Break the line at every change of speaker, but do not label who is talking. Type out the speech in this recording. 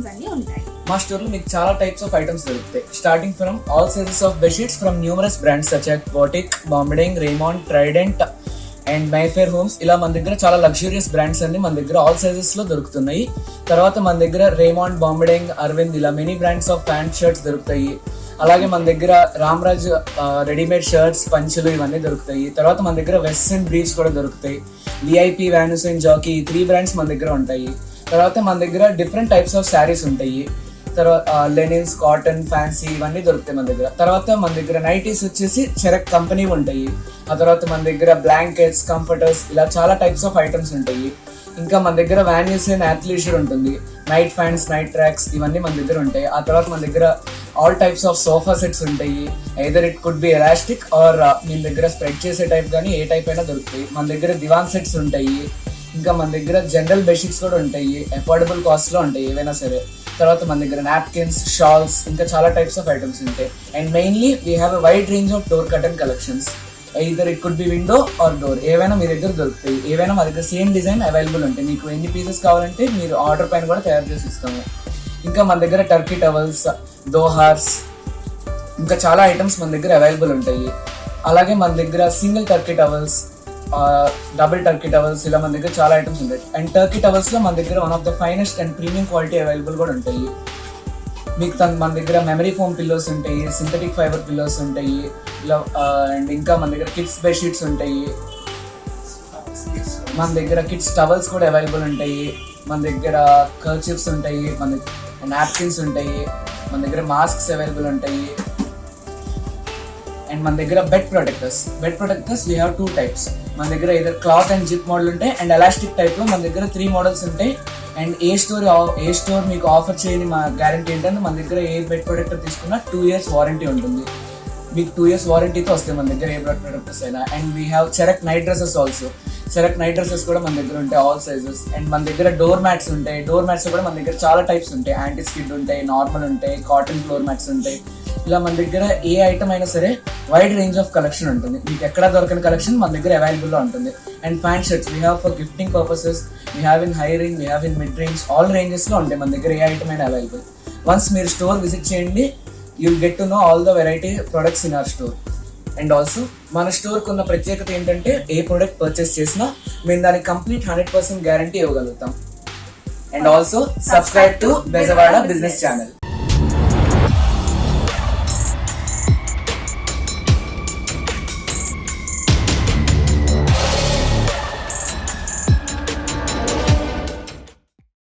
Items అన్ని ఉంటాయి.
మా స్టోర్ లో మీకు చాలా టైప్స్ ఆఫ్ ఐటమ్స్ దొరుకుతాయి. Starting from all sizes of bedsheets from numerous brands such as boutique, Bombay Dyeing, Raymond, Trident and Mayfair homes. ఇలా మన దగ్గర చాలా లగ్జూరియస్ బ్రాండ్స్ అన్ని మన దగ్గర ఆల్ సైజెస్ లో దొరుకుతున్నాయి. తర్వాత మన దగ్గర రేమాండ్, బాంబిడింగ్, అరవింద్ ఇలా many brands of pant shirts దొరుకుతాయి. అలాగే మన దగ్గర రామ్రాజ్ రెడీమేడ్ షర్ట్స్, పంచులు ఇవన్నీ దొరుకుతాయి. తర్వాత మన దగ్గర వెస్ట్రన్ బ్రీఫ్స్ కూడా దొరుకుతాయి. విఐపి, వాన్యూస్ అండ్ జాకీ 3 బ్రాండ్స్ మన దగ్గర ఉంటాయి. తర్వాత మన దగ్గర డిఫరెంట్ టైప్స్ ఆఫ్ శారీస్ ఉంటాయి. తర్వాత లెనిన్స్, కాటన్, ఫ్యాన్సీ ఇవన్నీ దొరుకుతాయి మన దగ్గర. తర్వాత మన దగ్గర నైటీస్ వచ్చేసి చెరక్ కంపెనీ ఉంటాయి. ఆ తర్వాత మన దగ్గర బ్లాంకెట్స్, కంఫర్టర్స్ ఇలా చాలా టైప్స్ ఆఫ్ ఐటమ్స్ ఉంటాయి. ఇంకా మన దగ్గర వాన్యూస్ అండ్ అథ్లీషర్ ఉంటుంది. నైట్ ఫ్యాన్స్, నైట్ ట్రాక్స్ ఇవన్నీ మన దగ్గర ఉంటాయి. ఆ తర్వాత మన దగ్గర all types of sofa sets ఉంటాయి. Either it could be elastic or మీ దగ్గర స్ప్రెడ్ చేసే టైప్ కానీ ఏ టైప్ అయినా దొరుకుతాయి. మన దగ్గర దివాన్ సెట్స్ ఉంటాయి. ఇంకా మన దగ్గర జనరల్ బెడ్షీట్స్ కూడా ఉంటాయి. అఫోర్డబుల్ కాస్ట్లో ఉంటాయి ఏవైనా సరే. తర్వాత మన దగ్గర నాప్కిన్స్, షాల్స్ ఇంకా చాలా టైప్స్ ఆఫ్ ఐటమ్స్ ఉంటాయి. And mainly we have a wide range of door curtain collections. Either it could B window are door ఏవైనా మీ దగ్గర దొరుకుతాయి. ఏవైనా మా దగ్గర సేమ్ డిజైన్ అవైలబుల్ ఉంటాయి. మీకు ఎన్ని పీసెస్ కావాలంటే మీరు ఆర్డర్ పైన కూడా తయారు చేసి ఇస్తాము. ఇంకా మన దగ్గర టర్కీ టవల్స్, దోహార్స్ ఇంకా చాలా ఐటమ్స్ మన దగ్గర అవైలబుల్ ఉంటాయి. అలాగే మన దగ్గర single Turkey towels, double Turkey towels ఇలా మన దగ్గర చాలా ఐటమ్స్ ఉంటాయి. అండ్ టర్కీ టవల్స్లో మన దగ్గర one of the finest and premium quality available కూడా ఉంటాయి. మీకు మన దగ్గర మెమరీ ఫోమ్ పిల్లోస్ ఉంటాయి, సింథటిక్ ఫైబర్ పిల్లోస్ ఉంటాయి ఇలా. అండ్ ఇంకా మన దగ్గర కిడ్స్ బెడ్షీట్స్ ఉంటాయి. మన దగ్గర కిడ్స్ టవల్స్ కూడా అవైలబుల్ ఉంటాయి. మన దగ్గర కర్చీఫ్స్ ఉంటాయి, మన నాప్కిన్స్ ఉంటాయి, మన దగ్గర మాస్క్స్ అవైలబుల్ ఉంటాయి. అండ్ మన దగ్గర bed protectors we have 2 types. మన దగ్గర either cloth and zip model ఉంటాయి. అండ్ ఎలాస్టిక్ టైప్లో మన దగ్గర 3 మోడల్స్ ఉంటాయి. అండ్ ఏ స్టోర్ మీకు ఆఫర్ చేయని మా గ్యారంటీ ఏంటంటే మన దగ్గర ఏ బెడ్ ప్రొటెక్టర్ తీసుకున్నా 2 years వారంటీ ఉంటుంది. మీకు 2 years వారంటీతో వస్తాయి మన దగ్గర ఏ బెడ్ ప్రొటెక్టర్స్ అయినా. అండ్ వీ హ్యావ్ చెరక్ నైట్ డ్రెస్సెస్ ఆల్సో. చెరక్ నైట్ డ్రెస్సెస్ కూడా మన దగ్గర ఉంటాయి ఆల్ సైజెస్. అండ్ మన దగ్గర డోర్ మ్యాట్స్ ఉంటాయి. డోర్ మ్యాట్స్ కూడా మన దగ్గర చాలా టైప్స్ ఉంటాయి. యాంటీ స్కిడ్ ఉంటాయి, నార్మల్ ఉంటాయి, కాటన్ ఫ్లోర్ మ్యాట్స్ ఉంటాయి. ఇలా మన దగ్గర ఏ ఐటమ్ అయినా సరే వైడ్ రేంజ్ ఆఫ్ కలెక్షన్ ఉంటుంది. మీకు ఎక్కడ దొరకని కలెక్షన్ మన దగ్గర అవైలబుల్లో ఉంటుంది. And pant shirts we have for gifting purposes, we have in high range, we have in mid range, all రేంజెస్లో ఉంటాయి మన దగ్గర ఏ ఐటమ్ అయినా అవైలబుల్. వన్స్ మీరు స్టోర్ విజిట్ చేయండి, you'll get to know all the variety products in our store. And also మన స్టోర్కి ఉన్న ప్రత్యేకత ఏంటంటే ఏ ప్రోడక్ట్ పర్చేస్ చేసినా మేము దానికి కంప్లీట్ 100% గ్యారంటీ ఇవ్వగలుగుతాం. And also subscribe to Bezawada business channel.